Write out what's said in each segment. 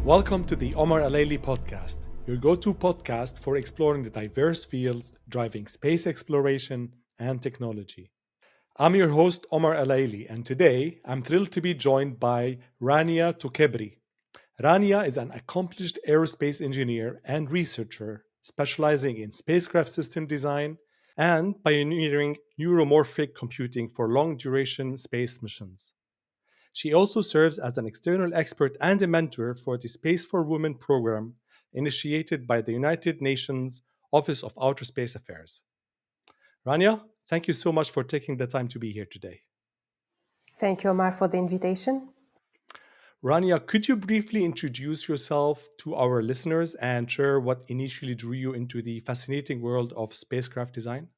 Welcome to the Omar Alayli podcast, your go-to podcast for exploring the diverse fields driving space exploration and technology. I'm your host, Omar Alayli, and today I'm thrilled to be joined by Rania Toukebri. Rania is an accomplished aerospace engineer and researcher specializing in spacecraft system design and pioneering neuromorphic computing for long-duration space missions. She also serves as an external expert and a mentor for the Space for Women program initiated by the United Nations Office of Outer Space Affairs. Rania, thank you so much for taking the time to be here today. Thank you, Omar, for the invitation. Rania, could you briefly introduce yourself to our listeners and share what initially drew you into the fascinating world of spacecraft design?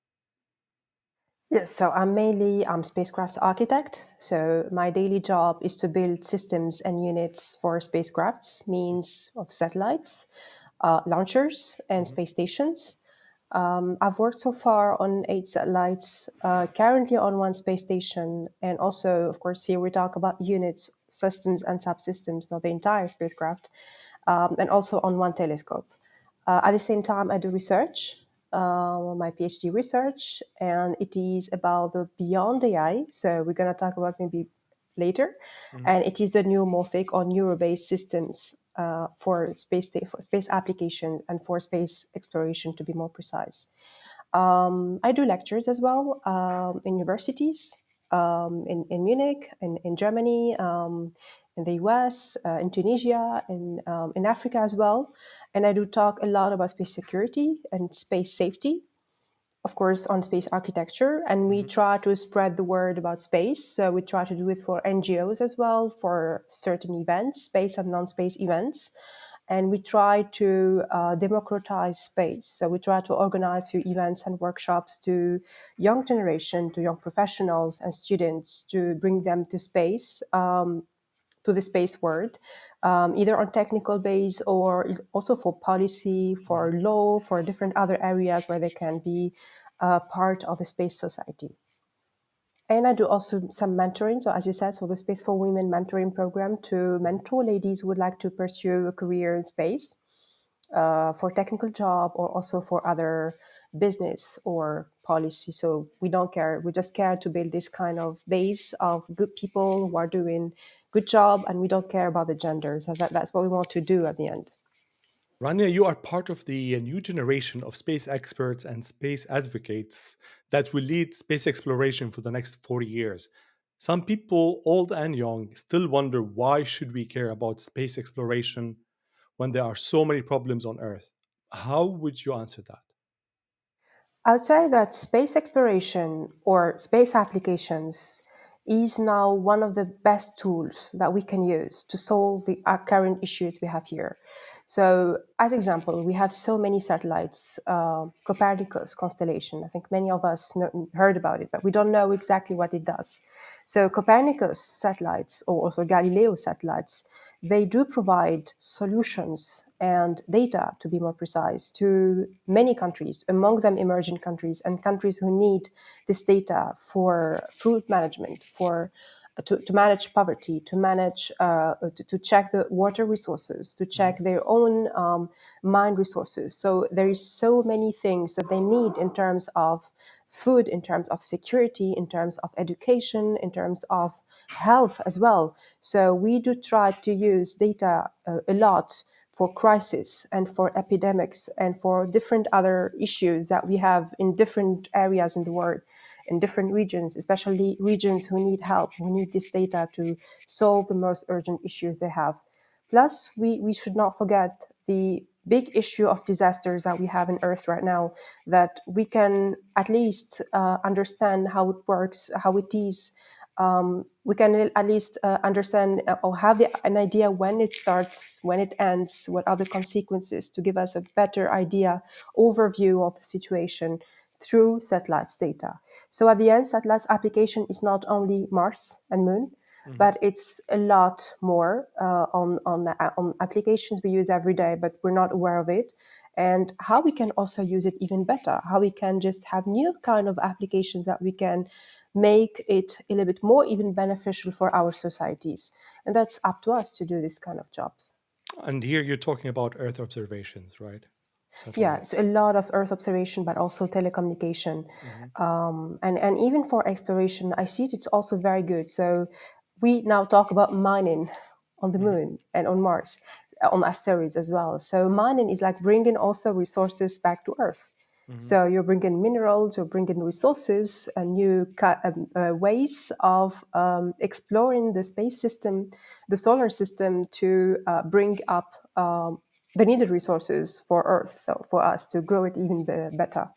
Yes, so I'm spacecraft architect. So my daily job is to build systems and units for spacecrafts, means of satellites, launchers, and Mhm. space stations. I've worked so far on 8 satellites, currently on one space station, and also, of course, here we talk about units, systems, and subsystems, not the entire spacecraft, and also on one telescope. At the same time, I do research, my PhD research, and it is about the beyond AI. So we're going to talk about maybe later, Mhm. and it is the neuromorphic or neuro-based systems for space application and for space exploration, to be more precise. I do lectures as well in universities, in Munich, in Germany, in the US, in Tunisia, in Africa as well. And I do talk a lot about space security and space safety, of course, on space architecture. And we Mhm. try to spread the word about space. So we try to do it for NGOs as well, for certain events, space and non-space events. And we try to democratize space. So we try to organize few events and workshops to young generation, to young professionals and students, to bring them to space, to the space world, either on technical base or also for policy, for Mhm. law, for different other areas where they can be part of the space society. And I do also some mentoring. So, as you said, so the Space for Women mentoring program to mentor ladies who would like to pursue a career in space for technical job or also for other business or policy. So we don't care. We just care to build this kind of base of good people who are doing good job, and we don't care about the genders. That's what we want to do at the end. Rania, you are part of the new generation of space experts and space advocates that will lead space exploration for the next 40 years. Some people, old and young, still wonder why should we care about space exploration when there are so many problems on Earth. How would you answer that? I would say that space exploration or space applications is now one of the best tools that we can use to solve the current issues we have here. So, as example, we have so many satellites, Copernicus constellation. I think many of us heard about it, but we don't know exactly what it does. So, Copernicus satellites or also Galileo satellites, they do provide solutions and data, to be more precise, to many countries, among them emerging countries and countries who need this data for food management, for to manage poverty, to manage to check the water resources, to check Mhm. their own mine resources. So there is so many things that they need in terms of food, in terms of security, in terms of education, in terms of health as well. So we do try to use data a lot for crisis and for epidemics and for different other issues that we have in different areas in the world, in different regions, especially regions who need help, who need this data to solve the most urgent issues they have. Plus, we should not forget the big issue of disasters that we have in Earth right now, that we can at least understand how it works, how it is. We can at least understand or have an idea when it starts, when it ends, what are the consequences, to give us a better idea, overview of the situation through satellites data. So at the end, satellites application is not only Mars and Moon, Mhm. but it's a lot more on applications we use every day, but we're not aware of it. And how we can also use it even better, how we can just have new kind of applications that we can make it a little bit more even beneficial for our societies. And that's up to us to do this kind of jobs. And here you're talking about Earth observations, right? Yeah, Satellite. it's a lot of Earth observation, but also telecommunication. Hmm. And even for exploration, I see it, it's also very good. So we now talk about mining on the Hmm. moon and on Mars, on asteroids as well. So mining is like bringing also resources back to Earth. Hmm. So you're bringing minerals, you're bringing resources, and new ways of exploring the space system, the solar system, to bring up the needed resources for Earth, so for us to grow it even better.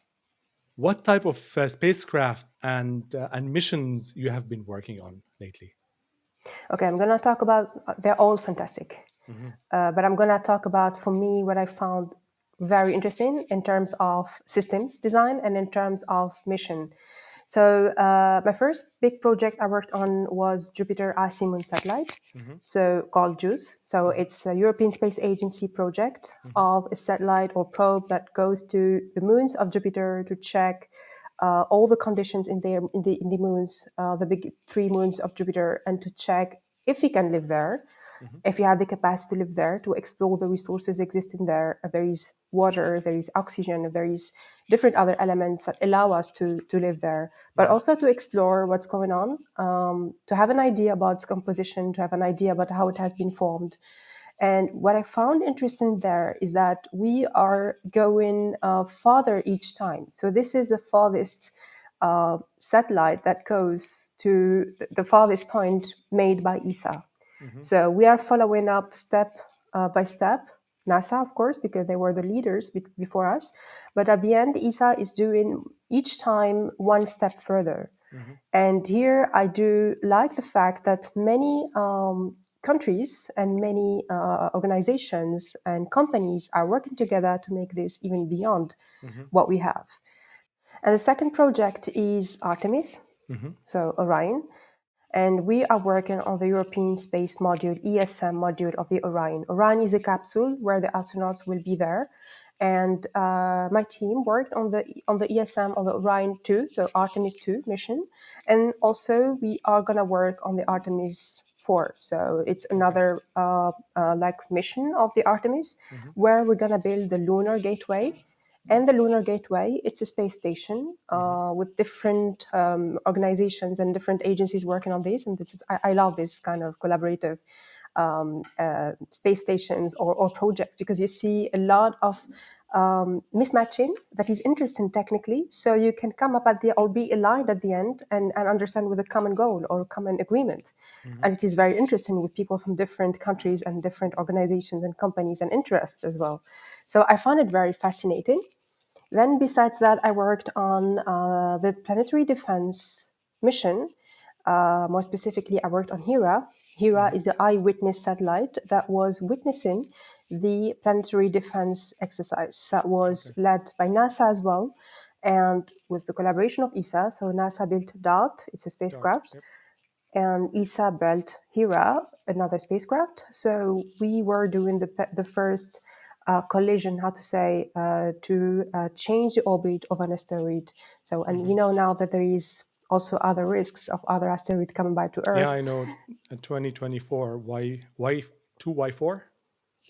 What type of spacecraft and missions you have been working on lately? Okay, I'm going to talk about, they're all fantastic. Hmm. But I'm going to talk about, for me, what I found very interesting in terms of systems design and in terms of mission. So my first big project I worked on was Jupiter Icy Moon Satellite, Hmm. so called JUICE. So Hmm. it's a European Space Agency project Hmm. of a satellite or probe that goes to the moons of Jupiter to check all the conditions in the moons, the big three moons of Jupiter, and to check if we can live there, Hmm. if you have the capacity to live there, to explore the resources existing there. If there is water, there is oxygen, if there is different other elements that allow us to live there, but Hmm. also to explore what's going on, to have an idea about its composition, to have an idea about how it has been formed. And what I found interesting there is that we are going farther each time. So this is the farthest satellite that goes to the farthest point made by ESA. Hmm. So we are following up step by step. NASA, of course, because they were the leaders before us. But at the end, ESA is doing each time one step further. Hmm. And here I do like the fact that many countries and many organizations and companies are working together to make this even beyond Hmm. what we have. And the second project is Artemis, Hmm. so Orion. And we are working on the European Space Module, ESM module of the Orion. Orion is a capsule where the astronauts will be there. And my team worked on the ESM on the Orion 2, so Artemis 2 mission. And also we are going to work on the Artemis 4. So it's Okay. another like mission of the Artemis, Hmm. where we're going to build the lunar gateway. And the Lunar Gateway, it's a space station Hmm. with different organizations and different agencies working on this. And I love this kind of collaborative space stations or projects, because you see a lot of mismatching that is interesting technically. So you can come up at the or be aligned at the end and understand with a common goal or common agreement. Hmm. And it is very interesting with people from different countries and different organizations and companies and interests as well. So I found it very fascinating. Then, besides that, I worked on the planetary defense mission. More specifically, I worked on Hera. Hera Hmm. is the eyewitness satellite that was witnessing the planetary defense exercise that Okay. was led by NASA as well, and with the collaboration of ESA. So NASA built DART, it's a Dart. spacecraft, Yep. and ESA built Hera, another spacecraft. So we were doing the first collision, how to say, to change the orbit of an asteroid. So, and Hmm. we know now that there is also other risks of other asteroids coming by to Yeah, Earth. I know. 2024. Why 2Y4?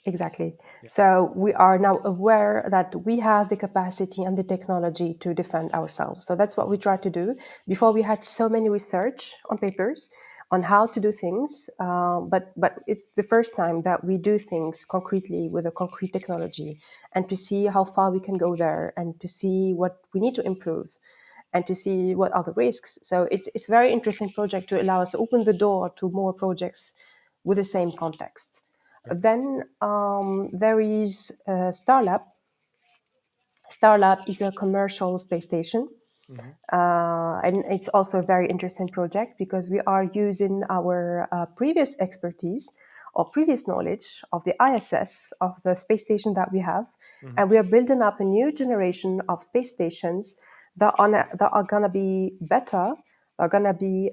Exactly. Yeah. So we are now aware that we have the capacity and the technology to defend ourselves. So that's what we try to do. Before, we had so many research on papers on how to do things, but it's the first time that we do things concretely with a concrete technology, and to see how far we can go there, and to see what we need to improve, and to see what are the risks. So it's a very interesting project to allow us to open the door to more projects with the same context. Yep. Then there is Starlab. Starlab is a commercial space station. Hmm. And it's also a very interesting project because we are using our previous expertise or previous knowledge of the ISS, of the space station that we have. Hmm. And we are building up a new generation of space stations that are going to be better, are going to be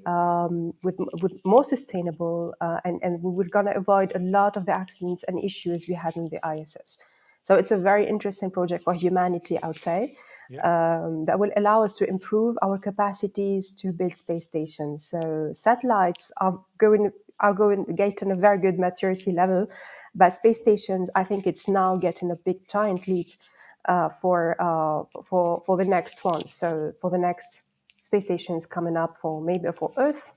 with more sustainable, and we're going to avoid a lot of the accidents and issues we had in the ISS. So it's a very interesting project for humanity, I would say, Yeah. that will allow us to improve our capacities to build space stations. So satellites are going are getting a very good maturity level. But space stations, I think it's now getting a big giant leap for the next one. So for the next space stations coming up for maybe for Earth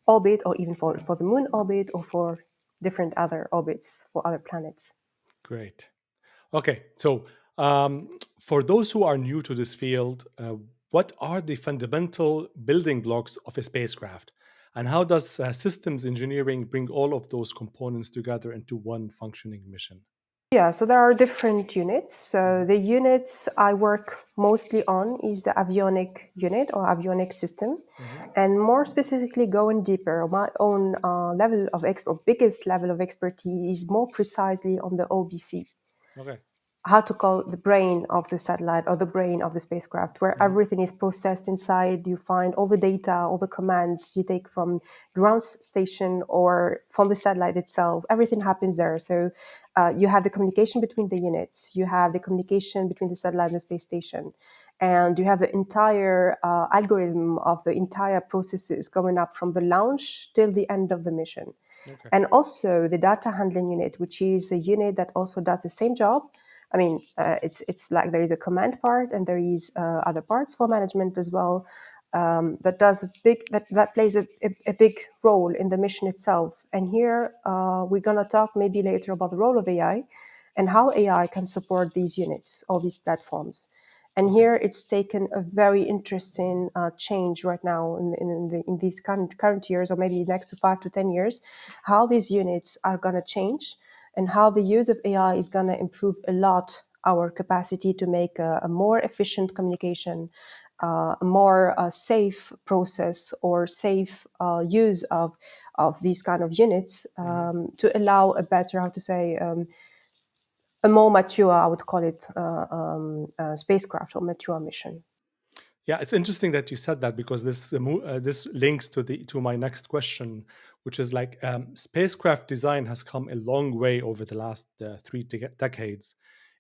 orbit, or even for the moon orbit, or for different other orbits for other planets. Great. Okay, so for those who are new to this field, what are the fundamental building blocks of a spacecraft? And how does systems engineering bring all of those components together into one functioning mission? Yeah, so there are different units. So the units I work mostly on is the avionic unit or avionic system. Mm-hmm. And more specifically, going deeper, my own level of or biggest level of expertise is more precisely on the OBC, Okay. how to call the brain of the satellite or the brain of the spacecraft, where Mm-hmm. everything is processed inside. You find all the data, all the commands you take from ground station or from the satellite itself. Everything happens there. So you have the communication between the units, you have the communication between the satellite and the space station, and you have the entire algorithm of the entire processes going up from the launch till the end of the mission. Okay. And also the data handling unit, which is a unit that also does the same job. I mean, it's like there is a command part and there is other parts for management as well. That does that plays a big role in the mission itself. And here we're gonna talk maybe later about the role of AI and how AI can support these units, all these platforms. And Okay. here it's taken a very interesting change right now in these current years, or maybe next to 5 to 10 years, how these units are going to change and how the use of AI is going to improve a lot our capacity to make a more efficient communication, a more safe process or safe use of these kind of units to allow a better, how to say, a more mature, I would call it, spacecraft or mature mission. Yeah, it's interesting that you said that because this links to my next question, which is like spacecraft design has come a long way over the last three decades.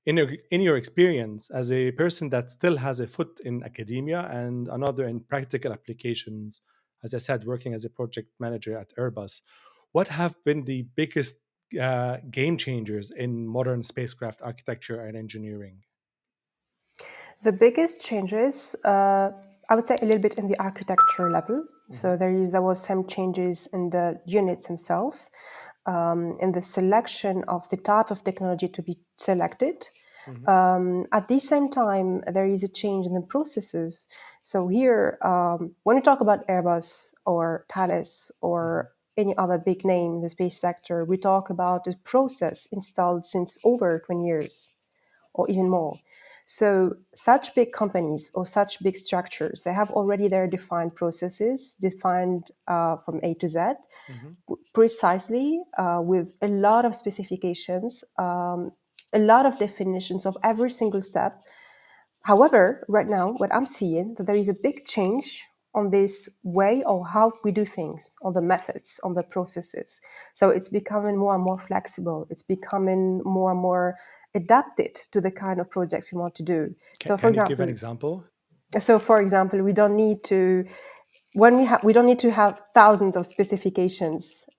In your experience, as a person that still has a foot in academia and another in practical applications, as I said, working as a project manager at Airbus, what have been the biggest game changers in modern spacecraft architecture and engineering? The biggest changes, I would say, a little bit in the architecture level. Hmm. So there was some changes in the units themselves, in the selection of the type of technology to be selected. Hmm. At the same time, there is a change in the processes. So here, when we talk about Airbus or Thales Hmm. or any other big name in the space sector, we talk about a process installed since over 20 years or even more. So such big companies or such big structures, they have already their defined processes, defined from A to Z, Hmm. precisely with a lot of specifications, a lot of definitions of every single step. However, right now, what I'm seeing that there is a big change on this way of how we do things, on the methods, on the processes. So it's becoming more and more flexible. It's becoming more and more adapted to the kind of project we want to do. So, Can you give an example? for example, we don't need to we don't need to have thousands of specifications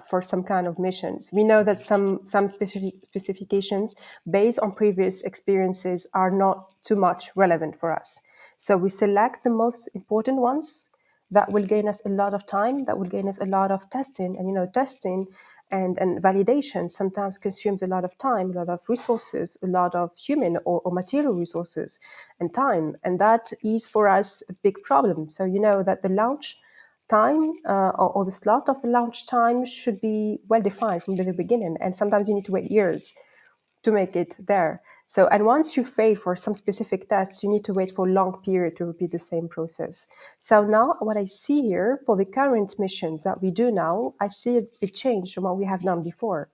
for some kind of missions. We know that some specifications based on previous experiences are not too much relevant for us. So we select the most important ones that will gain us a lot of time, that will gain us a lot of testing. And testing and validation sometimes consumes a lot of time, a lot of resources, a lot of human or material resources and time. And that is for us a big problem. So that the launch time or the slot of the launch time should be well defined from the very beginning. And sometimes you need to wait years to make it there. So, and once you fail for some specific tests, you need to wait for a long period to repeat the same process. So now what I see here for the current missions that we do now, I see a change from what we have done before.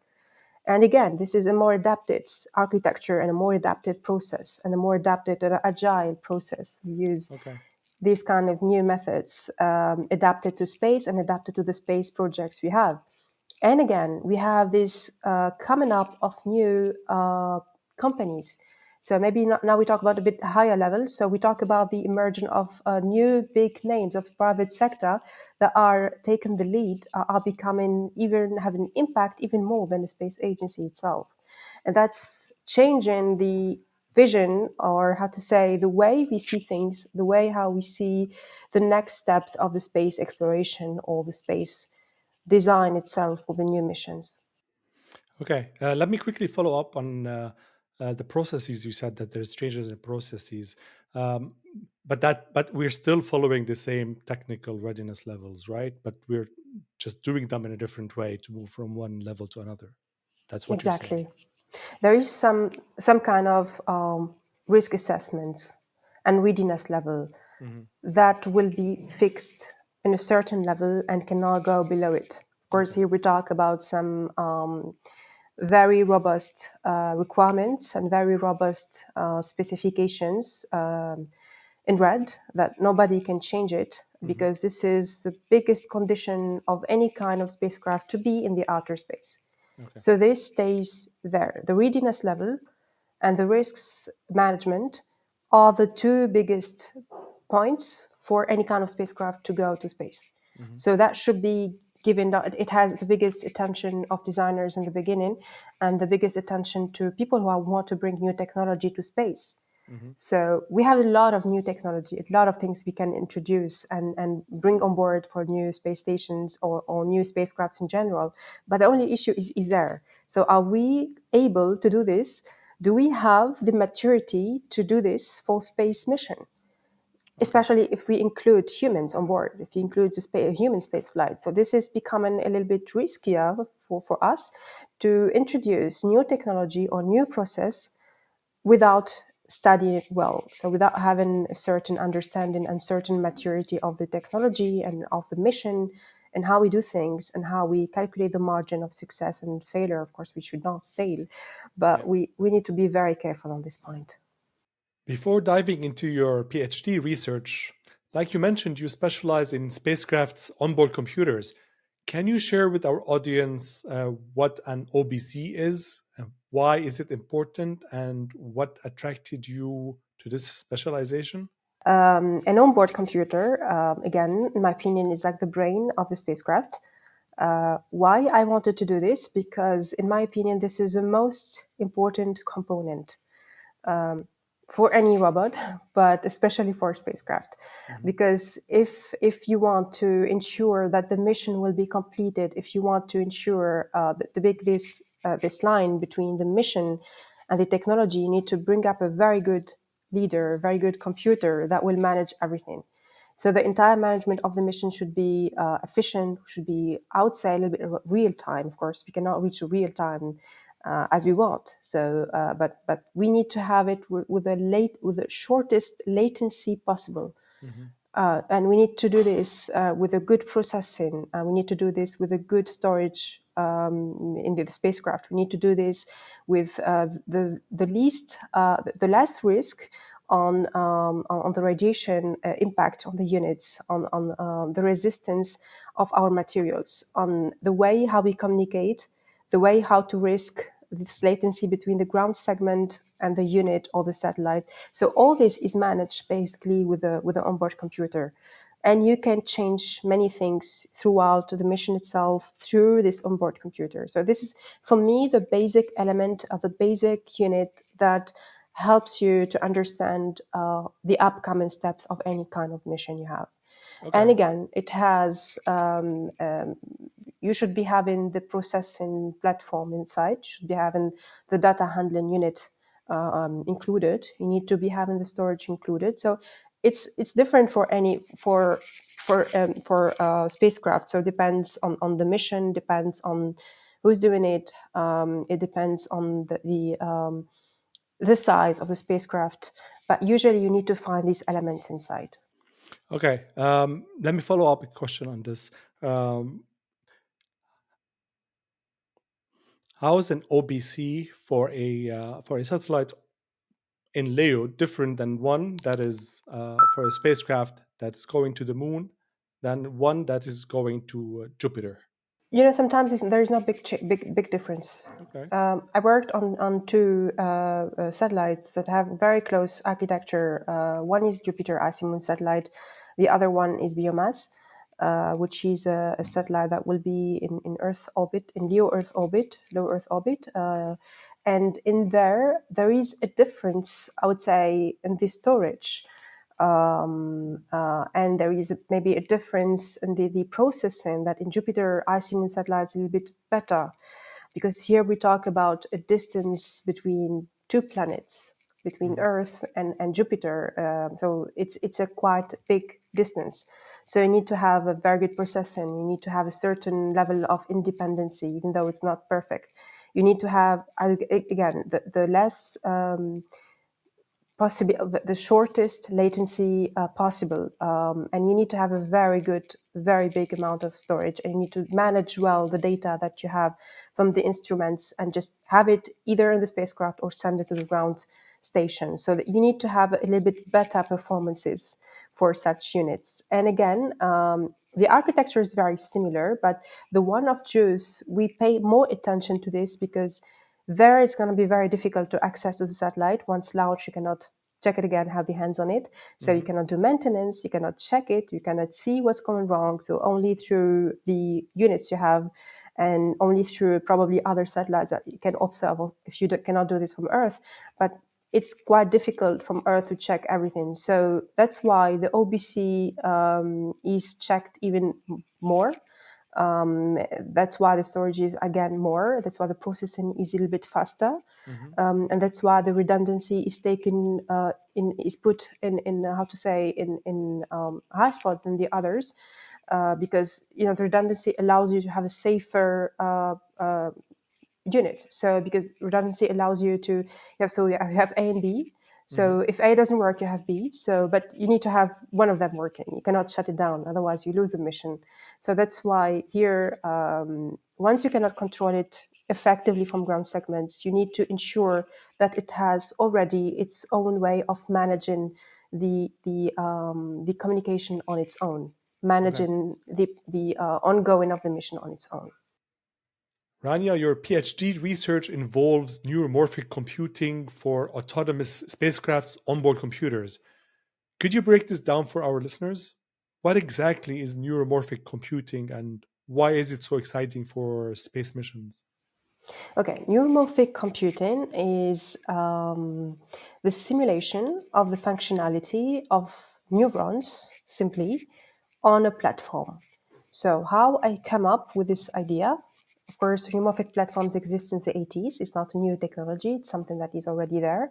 And again, this is a more adapted architecture and a more adapted process and a more adapted and agile process. We use Okay. these kind of new methods adapted to space and adapted to the space projects we have. And again, we have this coming up of new companies. So maybe now we talk about a bit higher level. So we talk about the emergence of new big names of private sector that are taking the lead, are becoming even having impact even more than the space agency itself. And that's changing the vision, or how to say, the way we see things, the way how we see the next steps of the space exploration or the space design itself for the new missions. Okay, let me quickly follow up on the processes. You said that there's changes in processes, um, but we're still following the same technical readiness levels, right? But we're just doing them in a different way to move from one level to another. That's what you're saying. Exactly. There is some kind of risk assessments and readiness level Hmm. that will be fixed in a certain level and cannot go below it. Of course, Okay. here we talk about some very robust requirements and very robust specifications in red that nobody can change it, Hmm. because this is the biggest condition of any kind of spacecraft to be in the outer space. Okay. So this stays there. The readiness level and the risks management are the two biggest points for any kind of spacecraft to go to space. Hmm. So that should be given that it has the biggest attention of designers in the beginning and the biggest attention to people who want to bring new technology to space. Hmm. So we have a lot of new technology, a lot of things we can introduce and bring on board for new space stations or new spacecrafts in general. But the only issue is there. So are we able to do this? Do we have the maturity to do this for space mission? Okay. Especially if we include humans on board, if we include the human space flight. So this is becoming a little bit riskier for us to introduce new technology or new process without studying it well. So without having a certain understanding and certain maturity of the technology and of the mission and how we do things and how we calculate the margin of success and failure. Of course, we should not fail, Yeah. but we need to be very careful on this point. Before diving into your PhD research, like you mentioned, you specialize in spacecraft's onboard computers. Can you share with our audience what an OBC is, why is it important, and what attracted you to this specialization? An onboard computer, again, in my opinion, is like the brain of the spacecraft. Why I wanted to do this? Because, in my opinion, this is the most important component for any robot, but especially for a spacecraft. Hmm. Because if you want to ensure that the mission will be completed, if you want to ensure to make this line between the mission and the technology, you need to bring up a very good leader, a very good computer that will manage everything. So the entire management of the mission should be efficient, should be, I would say, a little bit real time. Of course, we cannot reach a real time as we want. So, but we need to have it with the shortest latency possible. Hmm. And we need to do this with a good processing. We need to do this with a good storage in the spacecraft. We need to do this with the less risk on the radiation impact on the units, on the resistance of our materials, on the way how we communicate, the way how to risk this latency between the ground segment and the unit or the satellite. So all this is managed basically with an onboard computer. And you can change many things throughout the mission itself through this onboard computer. So this is, for me, the basic element of the basic unit that helps you to understand the upcoming steps of any kind of mission you have. And Okay. again, it has you should be having the processing platform inside. You should be having the data handling unit included. You need to be having the storage included. So it's different for any for spacecraft. So it depends on the mission, depends on who's doing it. It depends on the size of the spacecraft. But usually, you need to find these elements inside. Okay. Let me follow up a question on this. Um, how is an OBC for a satellite in Leo different than one that is for a spacecraft that's going to the moon than one that is going to Jupiter? Sometimes there is no big difference. Okay. I worked on two satellites that have very close architecture. One is Jupiter Icy Moon satellite. The other one is Biomass, which is a satellite that will be in Earth orbit, in low Earth orbit. And in there is a difference, I would say, in the storage. And there is maybe a difference in the processing that in Jupiter Icy Moon satellites a little bit better, because here we talk about a distance between two planets, between Earth and Jupiter. So it's a quite big distance. So you need to have a very good processing. You need to have a certain level of independency, even though it's not perfect. You need to have, again, the less possible, the shortest latency possible, and you need to have a very good, very big amount of storage, and you need to manage well the data that you have from the instruments and just have it either in the spacecraft or send it to the ground station. So that you need to have a little bit better performances for such units. And again, the architecture is very similar, but the one of JUICE, we pay more attention to this because there it's going to be very difficult to access to the satellite. Once launched, you cannot check it again, have the hands on it. So you cannot do maintenance, you cannot check it, you cannot see what's going wrong. So only through the units you have and only through probably other satellites that you can observe if you cannot do this from Earth. But it's quite difficult from Earth to check everything. So that's why the OBC is checked even more. That's why the storage is again more. That's why the processing is a little bit faster, and that's why the redundancy is taken is put in how to say in high spot than the others, because the redundancy allows you to have a safer unit. So because redundancy allows you to so you have A and B. So if A doesn't work, you have B. So but you need to have one of them working. You cannot shut it down, otherwise you lose the mission. So that's why here, once you cannot control it effectively from ground segments, you need to ensure that it has already its own way of managing the communication on its own, Okay. managing the ongoing of the mission on its own. Rania, your PhD research involves neuromorphic computing for autonomous spacecraft's onboard computers. Could you break this down for our listeners? What exactly is neuromorphic computing and why is it so exciting for space missions? Okay, neuromorphic computing is the simulation of the functionality of neurons simply on a platform. So, how I come up with this idea? Of course, neuromorphic platforms exist since the 80s. It's not a new technology, it's something that is already there.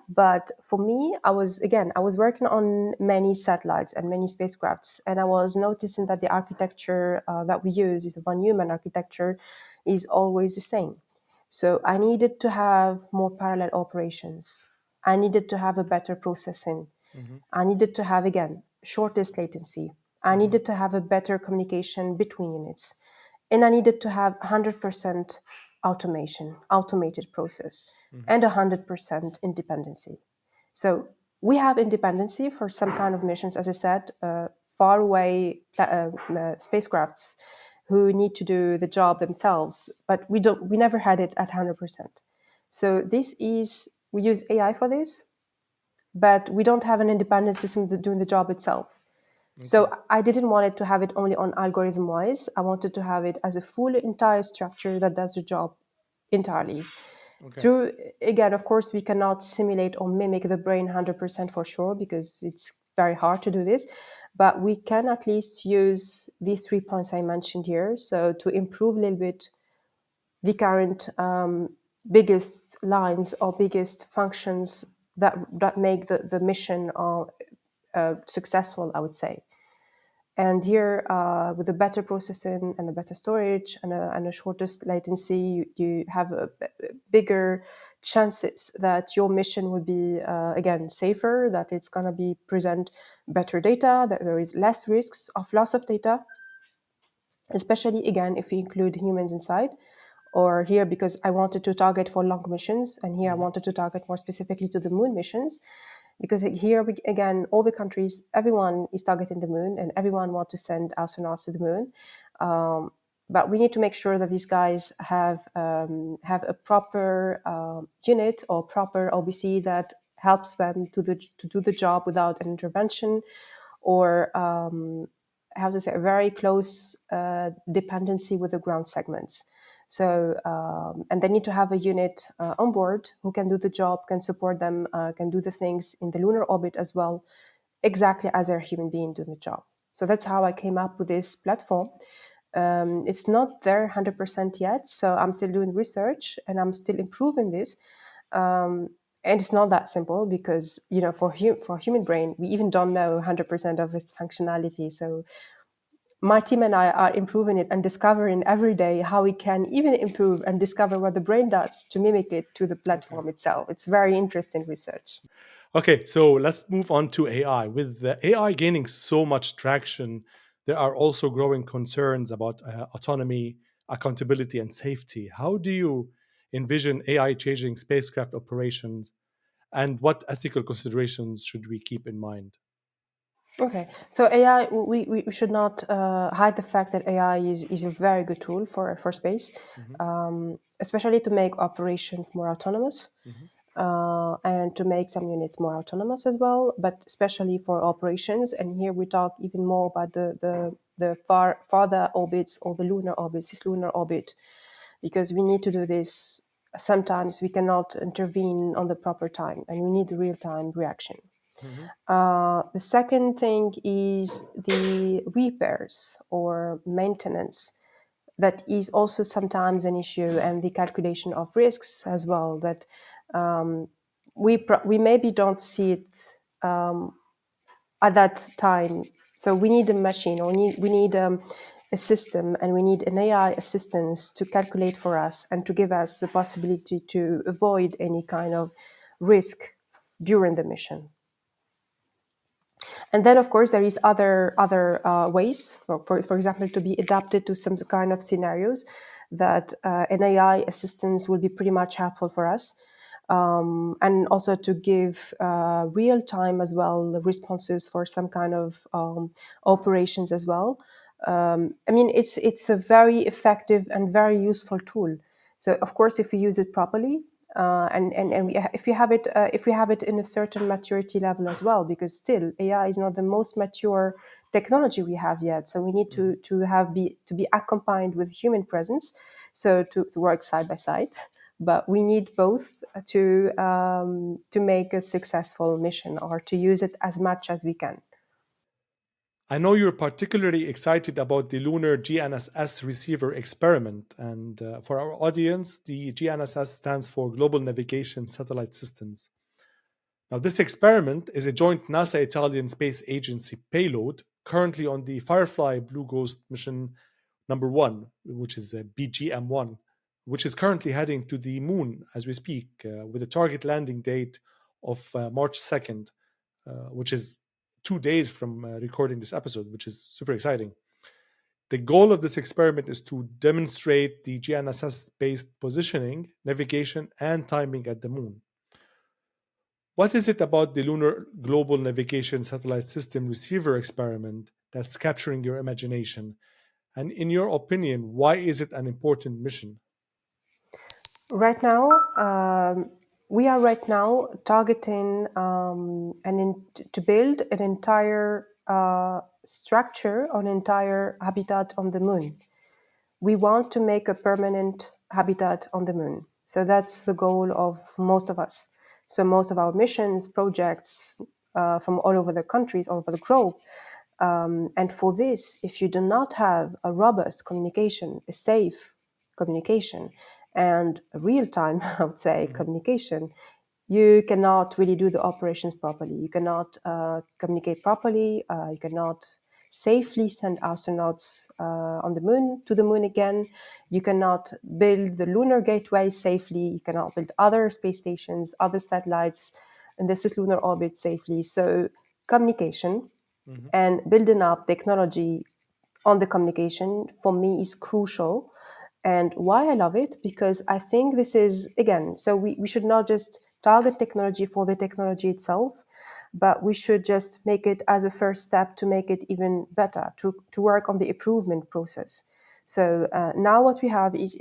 But for me, I was working on many satellites and many spacecrafts, and I was noticing that the architecture that we use is a von Neumann architecture, is always the same. So I needed to have more parallel operations. I needed to have a better processing. I needed to have, again, shortest latency. I needed to have a better communication between units. And I needed to have 100% automation, automated process, and 100% independency. So we have independency for some kind of missions, as I said, far away spacecrafts who need to do the job themselves, but we never had it at 100%. So this is, we use AI for this, but we don't have an independent system doing the job itself. Okay. So I didn't want it to have it only on algorithm wise. I wanted to have it as a full entire structure that does the job entirely. Okay. Through, again, of course, we cannot simulate or mimic the brain 100% for sure, because it's very hard to do this. But we can at least use these 3 points I mentioned here. So to improve a little bit the current biggest lines or biggest functions that make the mission successful, I would say. And here, with a better processing and a better storage and a shortest latency, you have a bigger chances that your mission will be, again, safer, that it's going to be present better data, that there is less risks of loss of data, especially, again, if we include humans inside. Or here, because I wanted to target for long missions, and here I wanted to target more specifically to the moon missions, because here, again, all the countries, everyone is targeting the moon, and everyone wants to send astronauts to the moon. but we need to make sure that these guys have a proper unit or proper OBC that helps them to do the job without an intervention, or how to say, a very close dependency with the ground segments. So, and they need to have a unit on board who can do the job, can support them, can do the things in the lunar orbit as well, exactly as a human being doing the job. So that's how I came up with this platform. It's not there 100% yet, so I'm still doing research and I'm still improving this. And it's not that simple because, for human brain, we even don't know 100% of its functionality. So my team and I are improving it and discovering every day how we can even improve and discover what the brain does to mimic it to the platform itself. It's very interesting research. Okay, so let's move on to AI. With the AI gaining so much traction, there are also growing concerns about autonomy, accountability, and safety. How do you envision AI changing spacecraft operations, and what ethical considerations should we keep in mind? Okay, so AI, we should not hide the fact that AI is a very good tool for space, Mhm, especially to make operations more autonomous. mhm, And to make some units more autonomous as well, but especially for operations. And here we talk even more about the farther orbits or the lunar orbits, this lunar orbit, because we need to do this. Sometimes we cannot intervene on the proper time, and we need real time reaction. mhm, The second thing is the repairs or maintenance. That is also sometimes an issue, and the calculation of risks as well. That we maybe don't see it at that time. So we need a machine, or we need a system, and we need an AI assistance to calculate for us and to give us the possibility to avoid any kind of risk during the mission. And then, of course, there is other ways, for example, to be adapted to some kind of scenarios that an AI assistance will be pretty much helpful for us. And also to give real time as well responses for some kind of operations as well. I mean, it's a very effective and very useful tool. So, of course, if we use it properly, if we have it in a certain maturity level as well, because still AI is not the most mature technology we have yet. So we need mhm. to be accompanied with human presence, so to work side by side. But we need both to make a successful mission, or to use it as much as we can. I know you're particularly excited about the Lunar GNSS receiver experiment. And for our audience, the GNSS stands for Global Navigation Satellite Systems. Now, this experiment is a joint NASA Italian Space Agency payload currently on the Firefly Blue Ghost mission number one, which is BGM1, which is currently heading to the moon as we speak, with a target landing date of March 2nd, which is 2 days from recording this episode, which is super exciting. The goal of this experiment is to demonstrate the GNSS based positioning, navigation, and timing at the moon. What is it about the Lunar Global Navigation Satellite System receiver experiment that's capturing your imagination? And in your opinion, why is it an important mission? Right now, we are right now targeting to build an entire structure, an entire habitat on the moon. We want to make a permanent habitat on the moon. So that's the goal of most of us. So most of our missions, projects from all over the countries, all over the globe. And for this, if you do not have a robust communication, a safe communication, and a real time, I would say, Mhm, communication, you cannot really do the operations properly. You cannot communicate properly. You cannot safely send astronauts on the moon, to the moon again. You cannot build the lunar gateway safely. You cannot build other space stations, other satellites in the cislunar orbit safely. So communication mhm. and building up technology on the communication for me is crucial. And why I love it, because I think this is, again, so we should not just target technology for the technology itself, but we should just make it as a first step to make it even better, to work on the improvement process. So now what we have is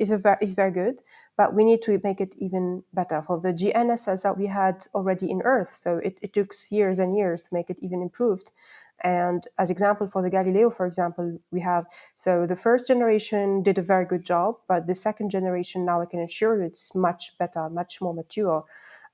very good, but we need to make it even better for the GNSS that we had already in Earth. So it took years and years to make it even improved. And as example for the Galileo, for example, we have, so the first generation did a very good job, but the second generation now I can assure you it's much better, much more mature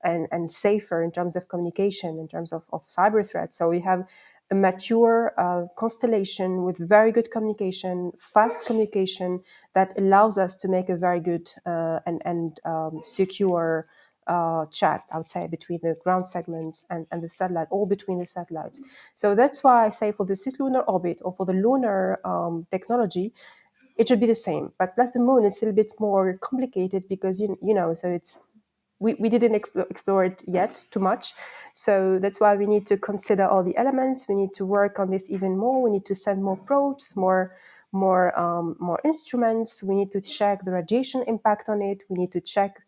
and safer in terms of communication, in terms of cyber threats. So we have a mature constellation with very good communication, fast communication that allows us to make a very good and secure chat, I would say, between the ground segments and the satellite, or between the satellites. So that's why I say for the cislunar orbit or for the lunar technology, it should be the same. But plus the moon, it's a little bit more complicated because, you know, so it's we didn't explore it yet too much. So that's why we need to consider all the elements. We need to work on this even more. We need to send more probes, more instruments. We need to check the radiation impact on it. We need to check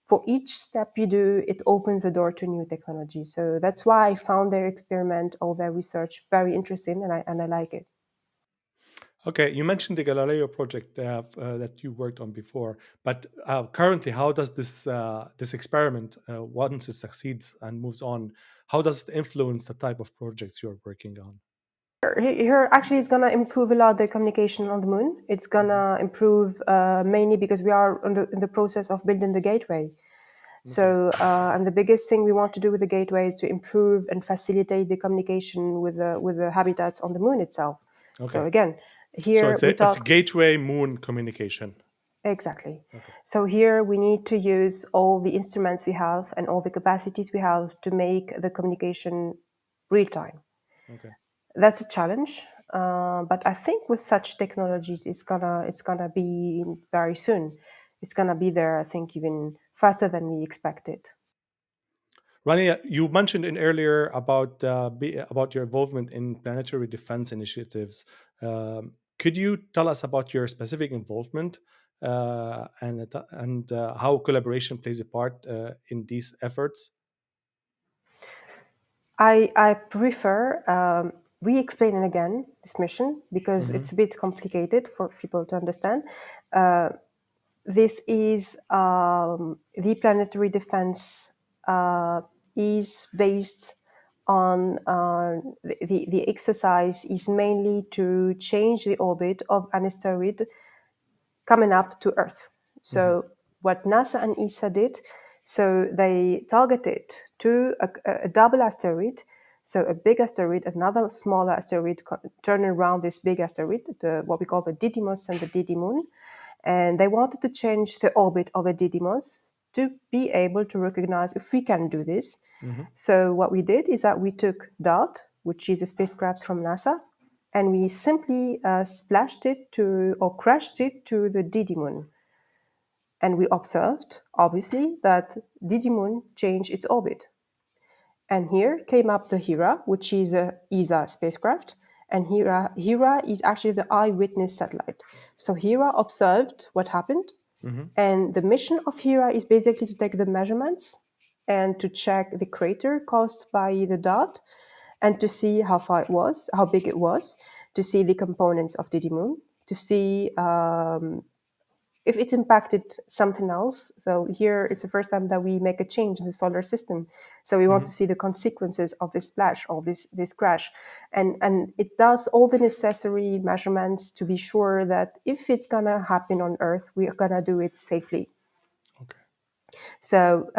for each step you do, it opens the door to new technology. So that's why I found their experiment or their research very interesting, and I like it. Okay, you mentioned the Galileo project that you worked on before, but currently, how does this experiment, once it succeeds and moves on, how does it influence the type of projects you're working on? Here, actually, it's gonna improve a lot the communication on the moon. It's gonna improve mainly because we are in the process of building the gateway. Okay. So, and the biggest thing we want to do with the gateway is to improve and facilitate the communication with the habitats on the moon itself. So Okay. again, So here it's we a talk gateway moon communication. exactly. Okay. So here we need to use all the instruments we have and all the capacities we have to make the communication real time. Okay. That's a challenge, but I think with such technologies, it's gonna be very soon. It's gonna be there. I think even faster than we expected. Rania, you mentioned in earlier about your involvement in planetary defense initiatives. Could you tell us about your specific involvement and how collaboration plays a part in these efforts? I prefer re-explaining again this mission because Hmm. it's a bit complicated for people to understand. This is the planetary defense is based on the exercise is mainly to change the orbit of an asteroid coming up to Earth. Hmm. So what NASA and ESA did, so they targeted to a double asteroid, so a big asteroid, another smaller asteroid turning around this big asteroid, what we call the Didymos and the Didymoon, and they wanted to change the orbit of the Didymos to be able to recognize if we can do this. Hmm. So what we did is that we took DART, which is a spacecraft from NASA, and we simply splashed it to or crashed it to the Didymoon. And we observed, obviously, that Didymoon changed its orbit. And here came up the Hera, which is a ESA spacecraft. And Hera is actually the eyewitness satellite. So Hera observed what happened. Hmm. And the mission of Hera is basically to take the measurements and to check the crater caused by the dart and to see how far it was, how big it was, to see the components of Didymoon, to see if it impacted something else. So here it's the first time that we make a change in the solar system. So we want to Hmm. see the consequences of this splash or this crash. And it does all the necessary measurements to be sure that if it's gonna happen on Earth, we are gonna do it safely. Okay. So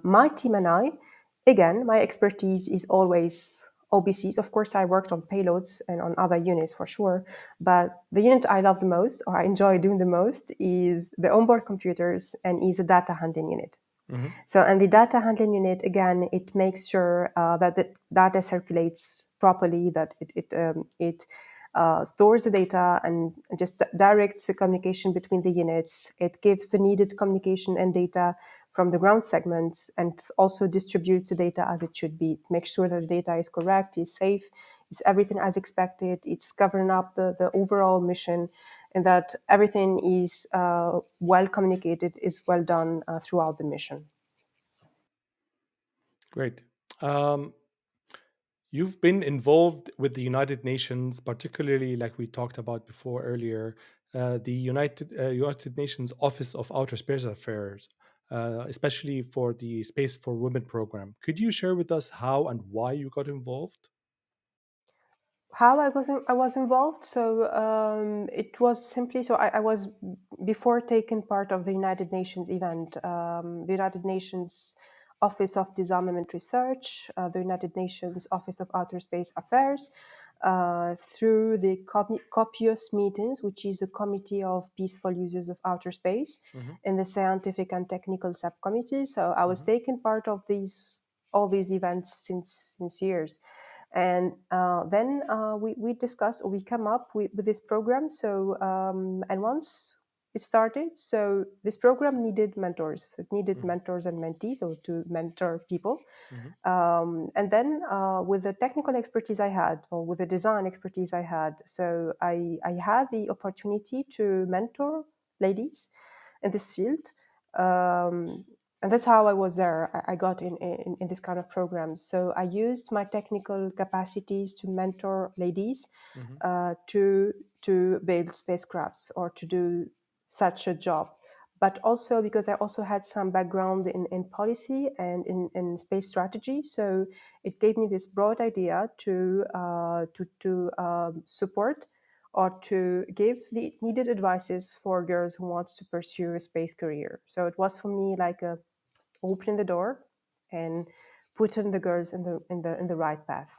my team and I, again, my expertise is always OBCs. Of course, I worked on payloads and on other units for sure, but the unit I love the most, or I enjoy doing the most, is the onboard computers and is a data handling unit. Hmm. So, and the data handling unit, again, it makes sure that the data circulates properly, that it stores the data and just directs the communication between the units. It gives the needed communication and data from the ground segments and also distributes the data as it should be. It makes sure that the data is correct, is safe, is everything as expected. It's covering up the overall mission and that everything is well communicated, is well done throughout the mission. Great. Um, you've been involved with the United Nations, particularly like we talked about before earlier, the United Nations Office of Outer Space Affairs, especially for the Space for Women program. Could you share with us how and why you got involved? How I was involved. So it was simply so I was before taking part of the United Nations event. The United Nations Office of Disarmament Research, the United Nations Office of Outer Space Affairs, through the copious meetings, which is a committee of peaceful users of outer space Hmm. in the scientific and technical subcommittee. So I was Hmm. taking part of these all these events since years. And then we discussed, or we come up with this program. So and once it started, so this program needed mentors. It needed Hmm. mentors and mentees, or to mentor people. Hmm. And then with the technical expertise I had, or with the design expertise I had, so I had the opportunity to mentor ladies in this field. And that's how I was there. I got in this kind of programs. So I used my technical capacities to mentor ladies Hmm. to build spacecrafts or to do such a job. But also because I also had some background in policy and in space strategy, so it gave me this broad idea to support or to give the needed advices for girls who wants to pursue a space career. So it was for me like a opening the door and putting the girls in the right path.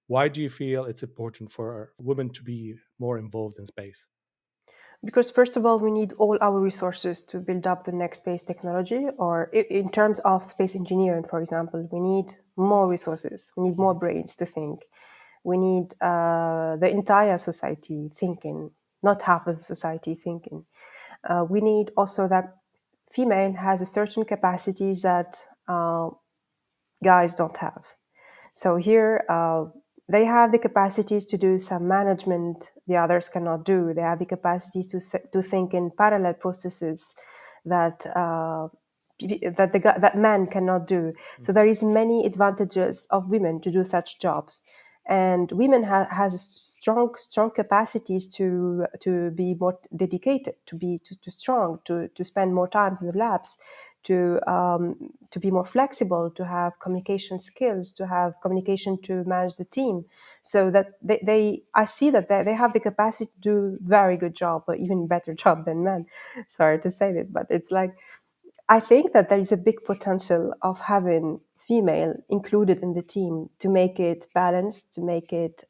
Why do you feel it's important for women to be more involved in space? Because first of all, we need all our resources to build up the next space technology, or in terms of space engineering, for example, we need more resources. We need more Hmm. brains to think. We need the entire society thinking, not half of the society thinking. We need also that female has a certain capacities that guys don't have. So here, they have the capacities to do some management the others cannot do. They have the capacities to think in parallel processes that that men cannot do. So Hmm. there is many advantages of women to do such jobs, and women has strong capacities to be more dedicated, to strong, to spend more times in the labs, to be more flexible, to have communication skills, to have communication to manage the team, so that they I see that they have the capacity to do very good job, or even better job than men. Sorry to say that, but it's like I think that there is a big potential of having female included in the team to make it balanced, to make it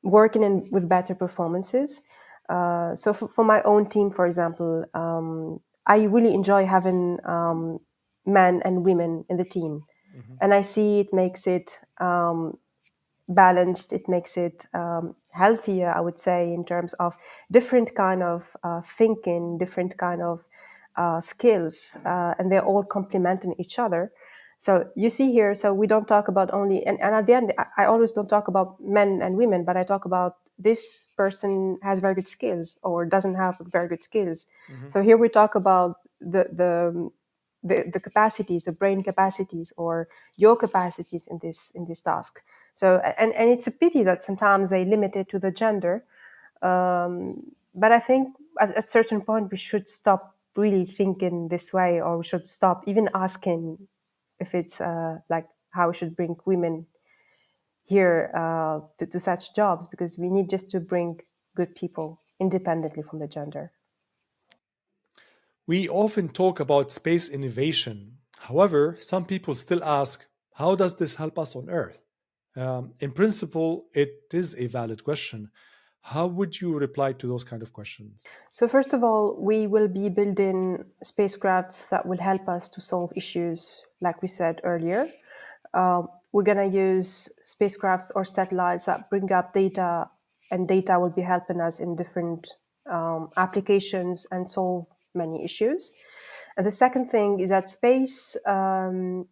working with better performances. So for my own team, for example, I really enjoy having men and women in the team, Hmm. and I see it makes it balanced. It makes it healthier, I would say, in terms of different kind of thinking, different kind of skills, and they're all complementing each other. So you see here, so we don't talk about only, and at the end, I always don't talk about men and women, but I talk about this person has very good skills or doesn't have very good skills. Hmm. So here we talk about the capacities, the brain capacities, or your capacities in this task. So and it's a pity that sometimes they limit it to the gender. But I think at certain point we should stop really thinking this way, or we should stop even asking if it's like how we should bring women here to such jobs, because we need just to bring good people independently from the gender. We often talk about space innovation. However, some people still ask, how does this help us on Earth? In principle, it is a valid question. How would you reply to those kind of questions? So first of all, we will be building spacecrafts that will help us to solve issues, like we said earlier. We're going to use spacecrafts or satellites that bring up data, and data will be helping us in different applications and solve many issues. And the second thing is that space can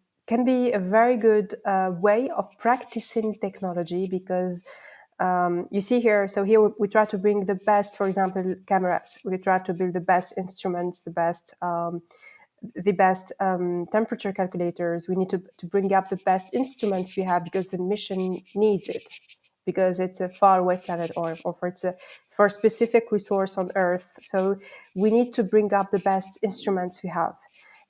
be a very good way of practicing technology, because you see here, so here we try to bring the best, for example, cameras. We try to build the best instruments, the best temperature calculators. We need to bring up the best instruments we have because the mission needs it. because it's a faraway planet, or for a specific resource on Earth. So we need to bring up the best instruments we have.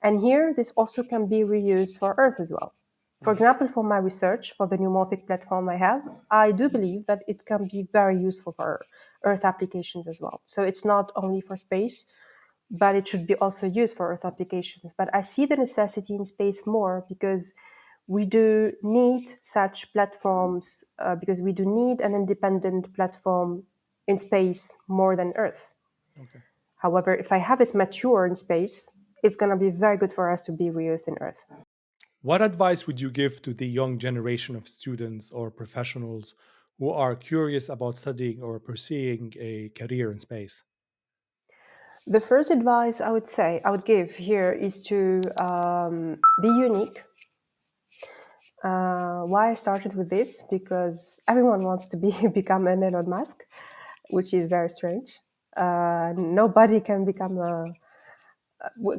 And here, this also can be reused for Earth as well. For example, for my research, for the Neuromorphic platform I have, I do believe that it can be very useful for Earth applications as well. So it's not only for space, but it should be also used for Earth applications. But I see the necessity in space more because we do need such platforms, because we do need an independent platform in space more than Earth. Okay. However, if I have it mature in space, it's going to be very good for us to be reused in Earth. What advice would you give to the young generation of students or professionals who are curious about studying or pursuing a career in space? The first advice I would give here is to be unique. Why I started with this? Because everyone wants to be become an Elon Musk, which is very strange. Nobody can become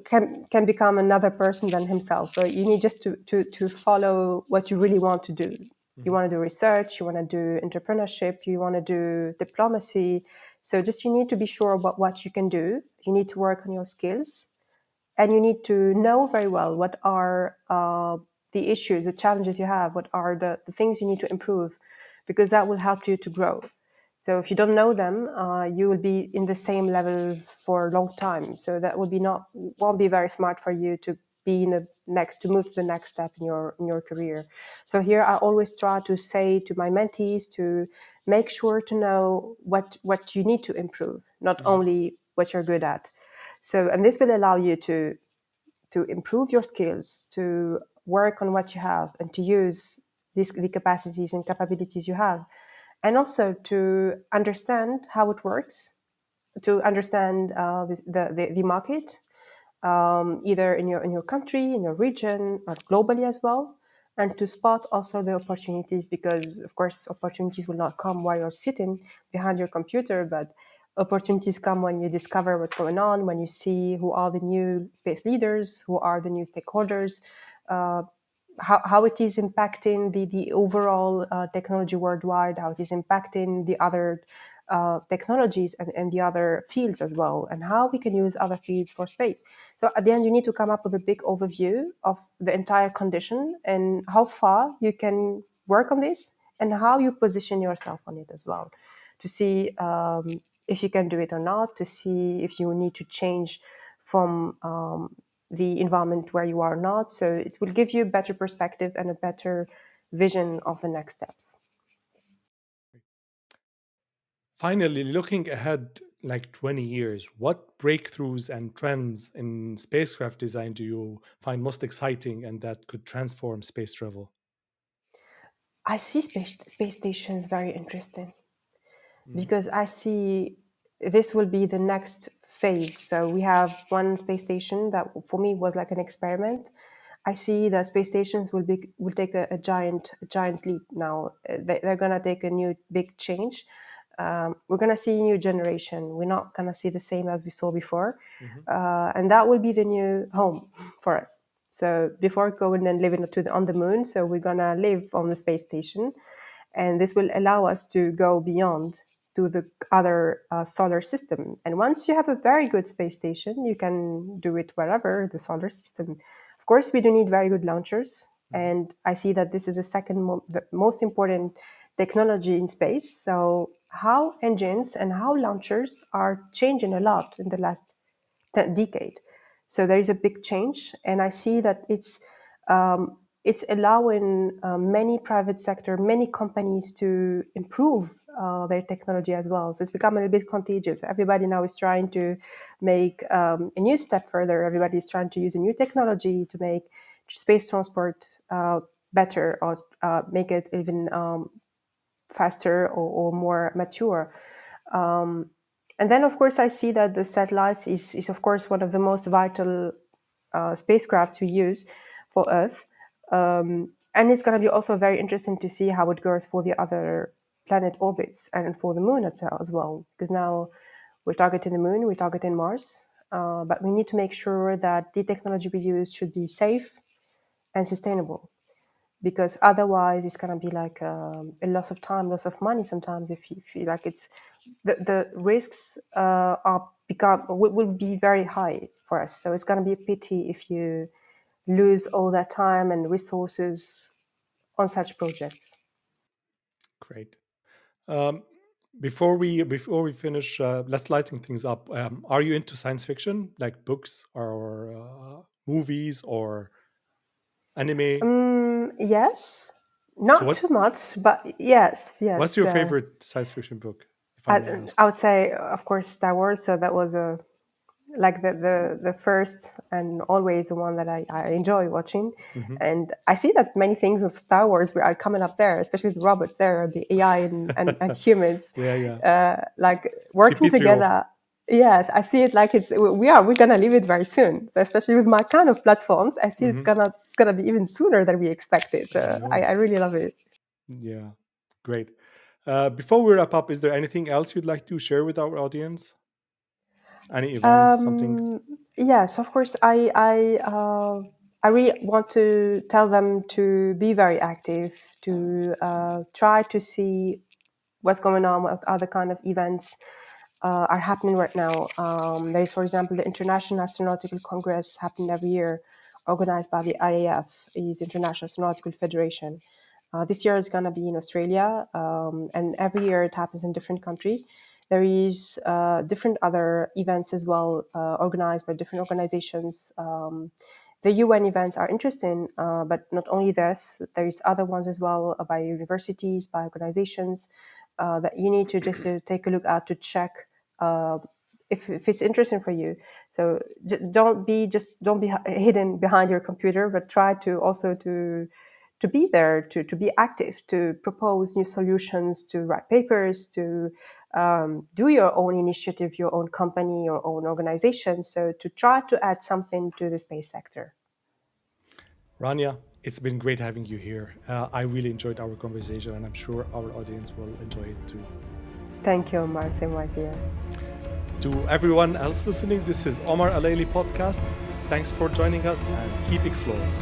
can become another person than himself. So you need just to follow what you really want to do. You want to do research, you want to do entrepreneurship, you want to do diplomacy. So just you need to be sure about what you can do. You need to work on your skills, and you need to know very well what are the issues, the challenges you have, what are the things you need to improve, because that will help you to grow. So if you don't know them, you will be in the same level for a long time. So that will be not won't be very smart for you to be in the next to move to the next step in your career. So here I always try to say to my mentees to make sure to know what you need to improve, not only what you're good at. So and this will allow you to improve your skills, to work on what you have, and to use the capacities and capabilities you have, and also to understand how it works, to understand the market, either in your country, in your region, or globally as well, and to spot also the opportunities, because of course opportunities will not come while you're sitting behind your computer, but opportunities come when you discover what's going on, when you see who are the new space leaders, who are the new stakeholders, how it is impacting the overall technology worldwide, how it is impacting the other technologies and the other fields as well, and how we can use other fields for space. So at the end, you need to come up with a big overview of the entire condition and how far you can work on this and how you position yourself on it as well, to see if you can do it or not, to see if you need to change from the environment where you are not. So it will give you a better perspective and a better vision of the next steps. Finally, looking ahead like 20 years, what breakthroughs and trends in spacecraft design do you find most exciting and that could transform space travel? I see space stations very interesting Mhm. because I see this will be the next phase. So we have one space station that for me was like an experiment. I see that space stations will take a giant leap now. They're gonna take a new big change. We're gonna see a new generation. We're not gonna see the same as we saw before, Mhm. and that will be the new home for us. So before going and living on the moon, so we're gonna live on the space station, and this will allow us to go beyond to the other solar system. And once you have a very good space station, you can do it wherever the solar system. Of course, we do need very good launchers, Mhm. and I see that this is the most important technology in space. So how engines and how launchers are changing a lot in the last decade. So there is a big change, and I see that it's allowing many private sector, many companies to improve their technology as well. So it's become a little bit contagious. Everybody now is trying to make a new step further. Everybody is trying to use a new technology to make space transport better, or make it even faster or more mature. And then, of course, I see that the satellites is of course, one of the most vital spacecrafts we use for Earth. And it's going to be also very interesting to see how it goes for the other planet orbits and for the moon itself as well. Because now we're targeting the moon, we're targeting Mars, but we need to make sure that the technology we use should be safe and sustainable. because otherwise it's going to be like a loss of time, loss of money sometimes. If you feel like it's the risks will be very high for us. So it's going to be a pity if you lose all that time and resources on such projects. Great. Before we finish, let's lighten things up. Are you into science fiction, like books or movies or anime? Yes, So not too much, but yes. what's your favorite science fiction book, if I may ask? I would say, of course, Star Wars. So that was like the first and always the one that I enjoy watching. Mm-hmm. And I see that many things of Star Wars are coming up there, especially the robots there, the AI and humans, like working together. Yes, I see it like we're gonna leave it very soon. So especially with my kind of platforms, I see it's gonna be even sooner than we expected. I really love it. Yeah, great. Before we wrap up, is there anything else you'd like to share with our audience? Any events, something? Yes, of course. I really want to tell them to be very active, to try to see what's going on, what other kind of events are happening right now. There's, for example, the International Astronautical Congress happening every year, organized by the IAF, is International Astronautical Federation. This year is going to be in Australia, and every year it happens in different country. There is different other events as well, organized by different organizations. The UN events are interesting, but not only this, there is other ones as well by universities, by organizations that you need to just to take a look at to check if it's interesting for you. So don't be hidden behind your computer, but try to also to be there, to be active, to propose new solutions, to write papers, to do your own initiative, your own company, your own organization. So to try to add something to the space sector. Rania, it's been great having you here. I really enjoyed our conversation, and I'm sure our audience will enjoy it too. Thank you, Omar. Same was here. To everyone else listening, this is Omar Alayli podcast. Thanks for joining us, and keep exploring.